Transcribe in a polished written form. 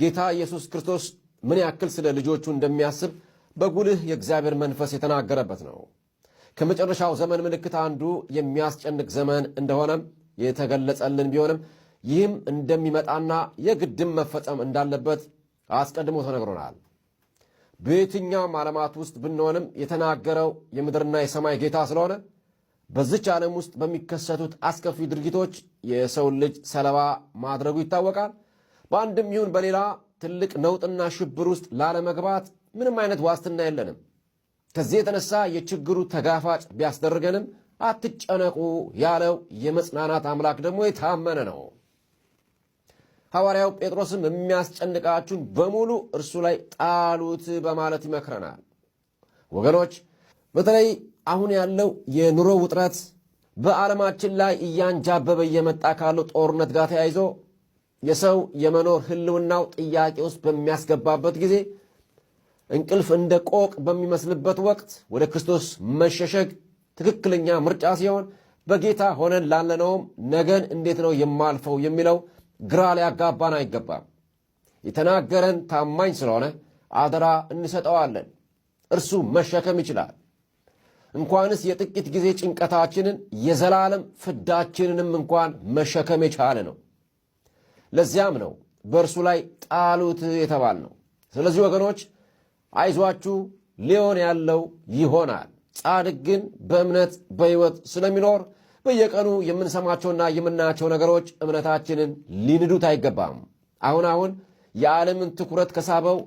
ጌታ ኢየሱስ ክርስቶስ ምን ያክል ስለ ልጆቹ እንደሚያስብ በጉልህ የእግዚአብሔር መንፈስ የተናገረበት ነው። ከመጨረሻው ዘመን ምልክት አንዱ የሚያስጨንቅ ዘመን እንደሆነም የተገለጸልን ቢሆንም ይህም እንደሚመጣና የግድም መፈጸም እንዳለበት አስቀድሞ ተነግሮናል። በየትኛውም ዓለማት ውስጥ ብንሆንም የተናገረው የምድርና የሰማይ ጌታ ስለሆነ በዚች ዓለም ውስጥ በሚከሰቱት አስከፊ ድርጊቶች የሰው ልጅ ሰለባ ማድረጉ ይታወቃል። በአንድም ይሁን በሌላ ትልቅ ነውጥና ሽብር ውስጥ ላለመግባት ምንም አይነት ዋስትና የለንም። ከዚህ የተነሳ የችግሩ ተጋፋጭ ቢያስደርገንም አትጨነቁ ያለው የመጽናናት አምላክ ደግሞ የታመነ ነው። ሐዋርያው ጴጥሮስም የሚያስጨንቃችሁን በሙሉ እርሱ ላይ ጣሉት በማለት ይመክረናል። ወገኖች፣ በተለይ አሁን ያለው የኑሮ ውጥረት በዓለማችን ላይ እያንጃበበ እየመጣ ካለው ጦርነት ጋር ተያይዞ የሰው የመኖር ህልውናው ጥያቄ ውስጥ በሚያስገባበት ጊዜ እንቅልፍ እንደ ቆቅ በሚመስልበት ወቅት ወደ ክርስቶስ መሸሸግ ትክክለኛ ምርጫ ሲሆን በጌታ ሆነን ላለነውም ነገን እንዴት ነው የማልፈው የሚለው ግራ ሊያጋባን አይገባም። የተናገረን ታማኝ ስለሆነ አደራ እንሰጠዋለን። እርሱ መሸከም ይችላል። እንኳንስ የጥቂት ጊዜ ጭንቀታችንን የዘላለም ፍዳችንንም እንኳን መሸከም የቻለ ነው። ለዚያም ነው በእርሱ ላይ ጣሉት የተባል ነው። ስለዚህ ወገኖች አይዟችሁ፣ ሊሆን ያለው ይሆናል። ጻድቅ ግን በእምነት በሕይወት ስለሚኖር በየቀኑ የምንሰማቸውና የምናያቸው ነገሮች እምነታችንን ሊንዱት አይገባም። አሁን የዓለምን ትኩረት ከሳበው